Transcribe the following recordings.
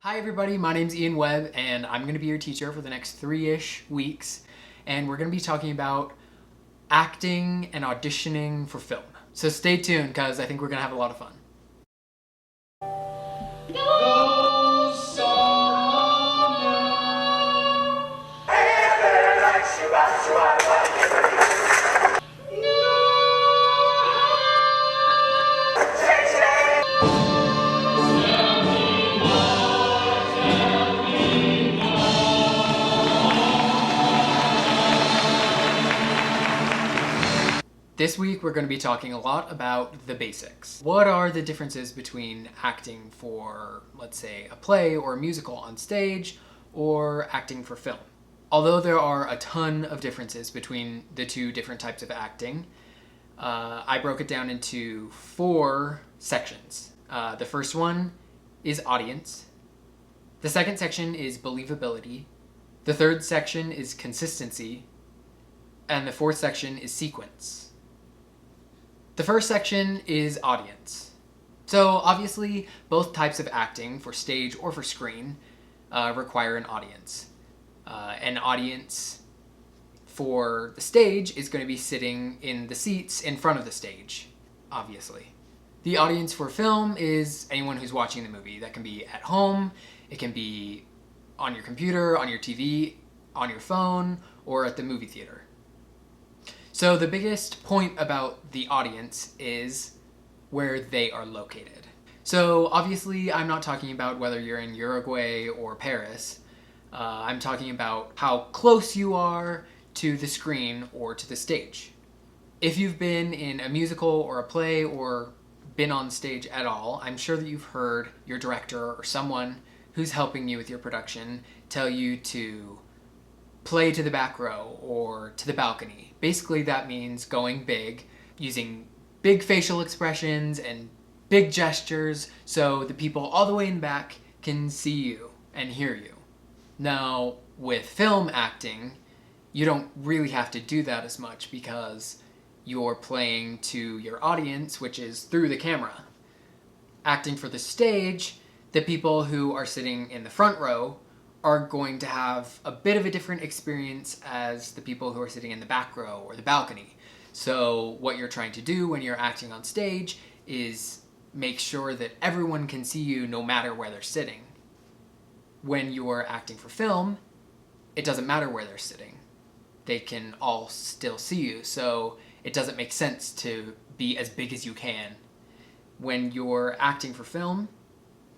Hi everybody, my name's Ian Webb and I'm going to be your teacher for the next 3-ish weeks, and we're going to be talking about acting and auditioning for film. So stay tuned because I think we're going to have a lot of fun. This week we're going to be talking a lot about the basics. What are the differences between acting for, let's say, a play or a musical on stage, or acting for film? Although there are a ton of differences between the two different types of acting, I broke it down into 4 sections. The first one is audience. The second section is believability. The third section is consistency. And the fourth section is sequence. The first section is audience. So obviously, both types of acting, for stage or for screen, require an audience. An audience for the stage is going to be sitting in the seats in front of the stage, obviously. The audience for film is anyone who's watching the movie. That can be at home, it can be on your computer, on your TV, on your phone, or at the movie theater. So the biggest point about the audience is where they are located. So obviously I'm not talking about whether you're in Uruguay or Paris. I'm talking about how close you are to the screen or to the stage. If you've been in a musical or a play or been on stage at all, I'm sure that you've heard your director or someone who's helping you with your production tell you to play to the back row or to the balcony. Basically, that means going big, using big facial expressions and big gestures so the people all the way in the back can see you and hear you. Now, with film acting, you don't really have to do that as much because you're playing to your audience, which is through the camera. Acting for the stage, the people who are sitting in the front row are going to have a bit of a different experience as the people who are sitting in the back row or the balcony. So what you're trying to do when you're acting on stage is make sure that everyone can see you no matter where they're sitting. When you're acting for film, it doesn't matter where they're sitting. They can all still see you, so it doesn't make sense to be as big as you can. When you're acting for film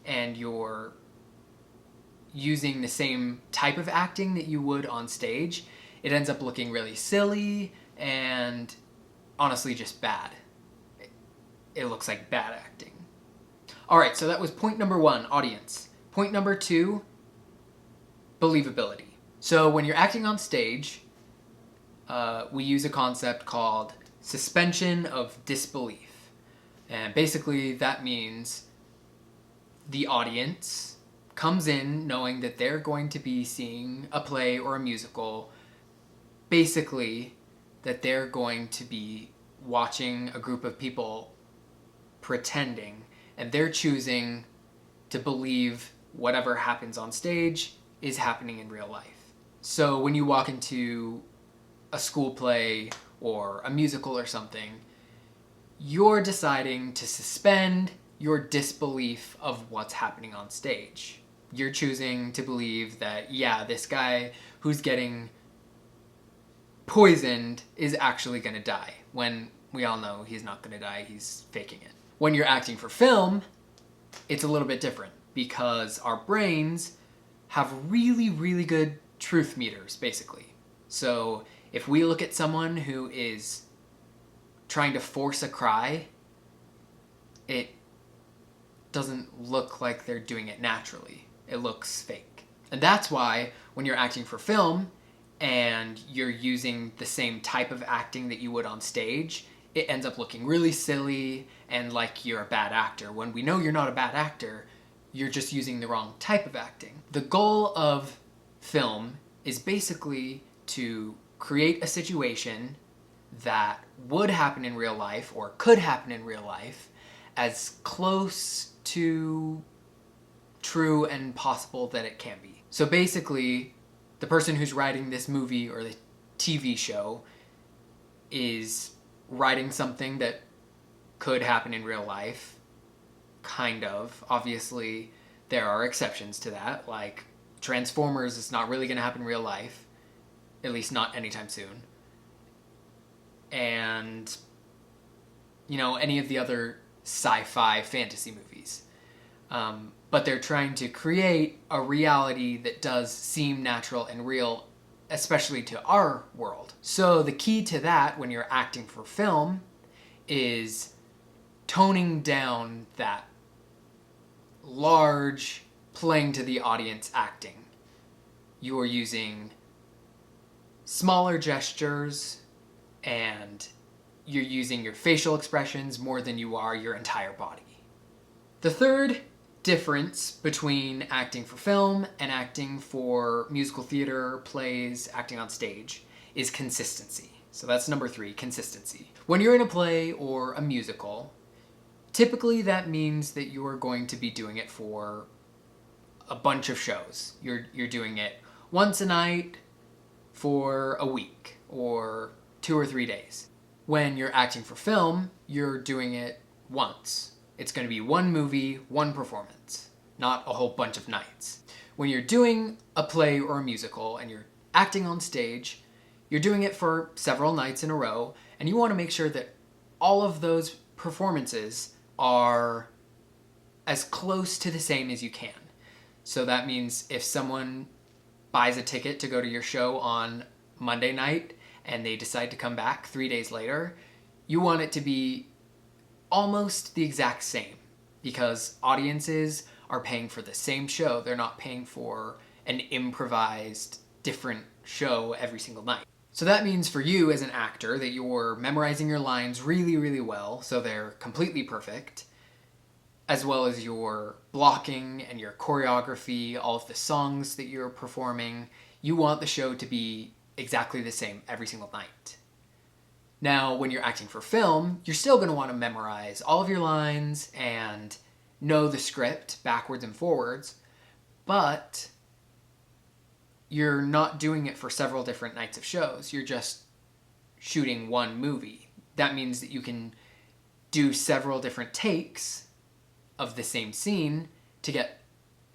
and you're using the same type of acting that you would on stage, it ends up looking really silly and honestly just bad. It looks like bad acting. Alright, so that was point number 1, audience. Point number 2, believability. So when you're acting on stage, we use a concept called suspension of disbelief. And basically that means the audience comes in knowing that they're going to be seeing a play or a musical, basically that they're going to be watching a group of people pretending, and they're choosing to believe whatever happens on stage is happening in real life. So when you walk into a school play or a musical or something, you're deciding to suspend your disbelief of what's happening on stage. You're choosing to believe that, yeah, this guy who's getting poisoned is actually going to die, when we all know he's not going to die, he's faking it. When you're acting for film, it's a little bit different because our brains have really, really good truth meters, basically. So if we look at someone who is trying to force a cry, it doesn't look like they're doing it naturally. It looks fake. And that's why when you're acting for film and you're using the same type of acting that you would on stage, it ends up looking really silly and like you're a bad actor. When we know you're not a bad actor, you're just using the wrong type of acting. The goal of film is basically to create a situation that would happen in real life or could happen in real life as close to true and possible that it can be. So basically, the person who's writing this movie or the TV show is writing something that could happen in real life, kind of. Obviously, there are exceptions to that, like Transformers is not really going to happen in real life, at least not anytime soon. And, you know, any of the other sci-fi fantasy movies. But they're trying to create a reality that does seem natural and real, especially to our world. So the key to that when you're acting for film is toning down that large playing to the audience acting. You're using smaller gestures and you're using your facial expressions more than you are your entire body. The third difference between acting for film and acting for musical theater, plays, acting on stage is consistency. So that's number 3, consistency. When you're in a play or a musical, typically that means that you're going to be doing it for a bunch of shows. You're doing it once a night for a week or 2 or 3 days. When you're acting for film, you're doing it once. It's going to be one movie, one performance, not a whole bunch of nights. When you're doing a play or a musical and you're acting on stage, you're doing it for several nights in a row, and you want to make sure that all of those performances are as close to the same as you can. So that means if someone buys a ticket to go to your show on Monday night and they decide to come back 3 days later, you want it to be almost the exact same, because audiences are paying for the same show. They're not paying for an improvised different show every single night. So that means for you as an actor that you're memorizing your lines really, really well, so they're completely perfect, as well as your blocking and your choreography, all of the songs that you're performing. You want the show to be exactly the same every single night. Now, when you're acting for film, you're still going to want to memorize all of your lines and know the script backwards and forwards, but you're not doing it for several different nights of shows. You're just shooting one movie. That means that you can do several different takes of the same scene to get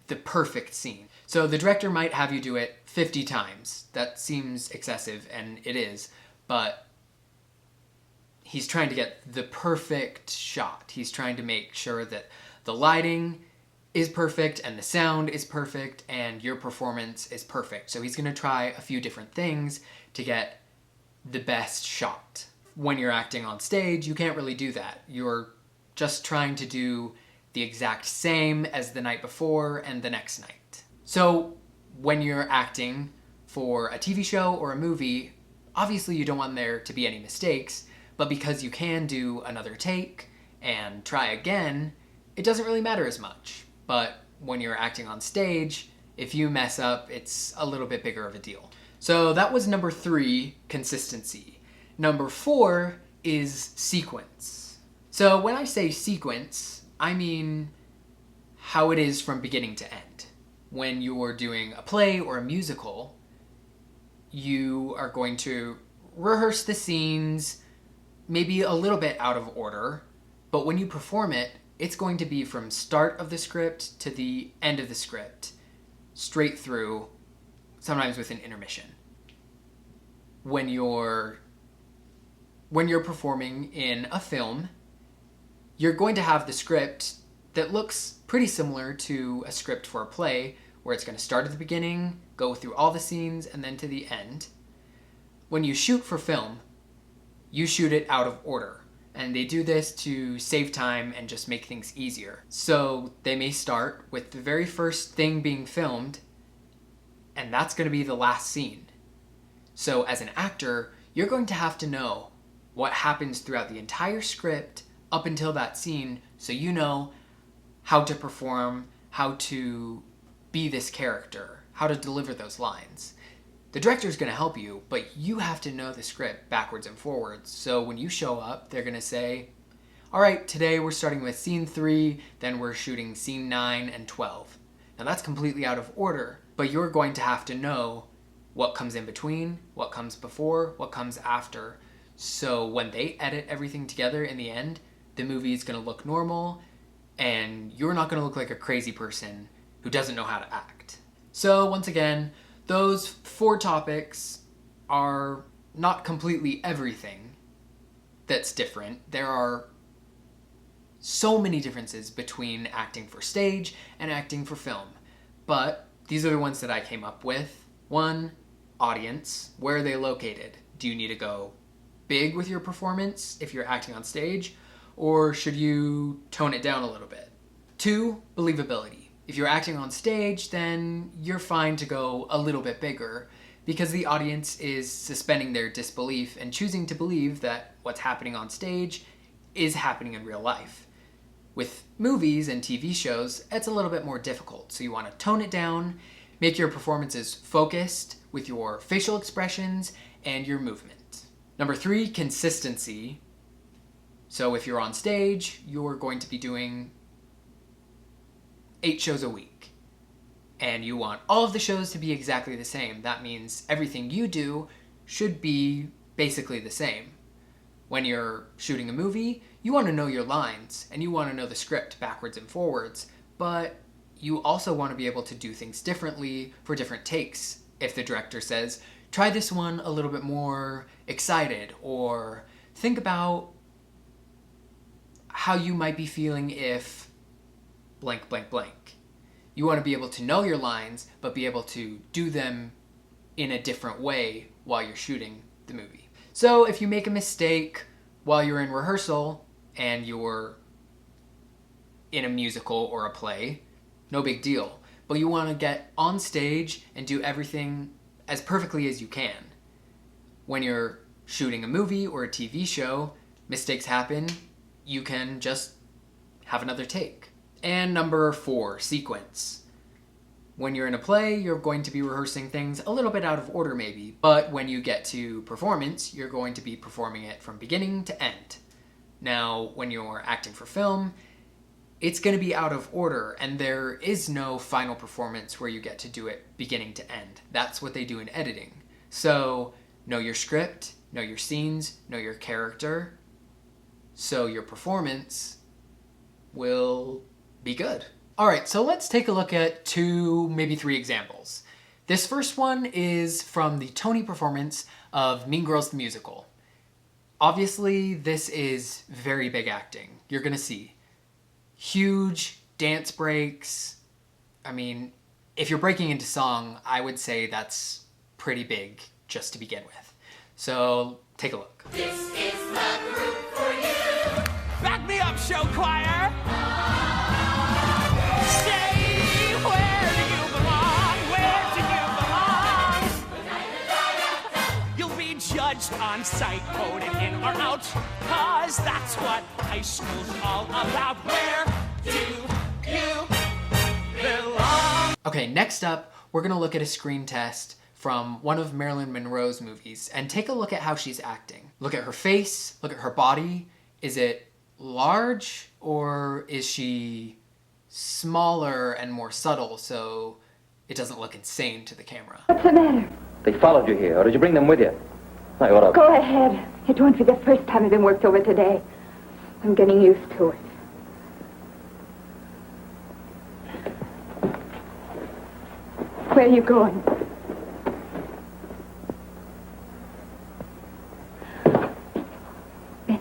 the perfect scene. So the director might have you do it 50 times. That seems excessive, and it is, but he's trying to get the perfect shot. He's trying to make sure that the lighting is perfect and the sound is perfect and your performance is perfect. So he's going to try a few different things to get the best shot. When you're acting on stage, you can't really do that. You're just trying to do the exact same as the night before and the next night. So when you're acting for a TV show or a movie, obviously you don't want there to be any mistakes, but because you can do another take and try again, it doesn't really matter as much. But when you're acting on stage, if you mess up, it's a little bit bigger of a deal. So that was number 3, consistency. Number 4 is sequence. So when I say sequence, I mean how it is from beginning to end. When you're doing a play or a musical, you are going to rehearse the scenes, maybe a little bit out of order, but when you perform it, it's going to be from start of the script to the end of the script, straight through, sometimes with an intermission. When you're performing in a film, you're going to have the script that looks pretty similar to a script for a play, where it's going to start at the beginning, go through all the scenes, and then to the end. When you shoot for film, you shoot it out of order. And they do this to save time and just make things easier. So they may start with the very first thing being filmed, and that's going to be the last scene. So as an actor, you're going to have to know what happens throughout the entire script up until that scene, so you know how to perform, how to be this character, how to deliver those lines. The director's going to help you, but you have to know the script backwards and forwards. So when you show up, they're going to say, all right, today we're starting with scene 3, then we're shooting scene 9 and 12. Now that's completely out of order, but you're going to have to know what comes in between, what comes before, what comes after. So when they edit everything together in the end, the movie is going to look normal and you're not going to look like a crazy person who doesn't know how to act. So once again, those 4 topics are not completely everything that's different. There are so many differences between acting for stage and acting for film, but these are the ones that I came up with. 1, audience. Where are they located? Do you need to go big with your performance if you're acting on stage, or should you tone it down a little bit? 2, believability. If you're acting on stage, then you're fine to go a little bit bigger because the audience is suspending their disbelief and choosing to believe that what's happening on stage is happening in real life. With movies and TV shows, it's a little bit more difficult, so you want to tone it down, make your performances focused with your facial expressions and your movement. Number 3, consistency. So if you're on stage, you're going to be doing 8 shows a week, and you want all of the shows to be exactly the same. That means everything you do should be basically the same. When you're shooting a movie, you want to know your lines, and you want to know the script backwards and forwards, but you also want to be able to do things differently for different takes. If the director says, try this one a little bit more excited, or think about how you might be feeling if blank, blank, blank. You want to be able to know your lines, but be able to do them in a different way while you're shooting the movie. So if you make a mistake while you're in rehearsal and you're in a musical or a play, no big deal. But you want to get on stage and do everything as perfectly as you can. When you're shooting a movie or a TV show, mistakes happen. You can just have another take. And number 4, sequence. When you're in a play, you're going to be rehearsing things a little bit out of order maybe, but when you get to performance, you're going to be performing it from beginning to end. Now, when you're acting for film, it's going to be out of order, and there is no final performance where you get to do it beginning to end. That's what they do in editing. So, know your script, know your scenes, know your character, so your performance will be good. Alright, so let's take a look at 2, maybe 3 examples. This first one is from the Tony performance of Mean Girls the Musical. Obviously, this is very big acting. You're gonna see huge dance breaks. I mean, if you're breaking into song, I would say that's pretty big just to begin with. So, take a look. This is the group for you. Back me up, show choir. Say, where do you belong? Where do you belong? You'll be judged on sight, voted in or out, 'cause that's what high school's all about. Where do you belong? Okay, next up, we're gonna look at a screen test from one of Marilyn Monroe's movies and take a look at how she's acting. Look at her face, look at her body. Is it large or is she smaller and more subtle so it doesn't look insane to the camera? What's the matter? They followed you here, or did you bring them with you? I ought to... Go ahead. It won't be the first time I've been worked over today. I'm getting used to it. Where are you going? Benny.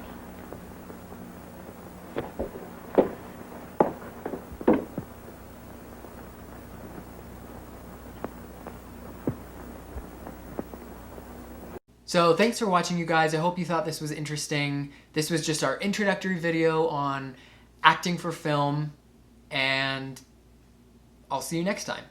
So thanks for watching, you guys. I hope you thought this was interesting. This was just our introductory video on acting for film, and I'll see you next time.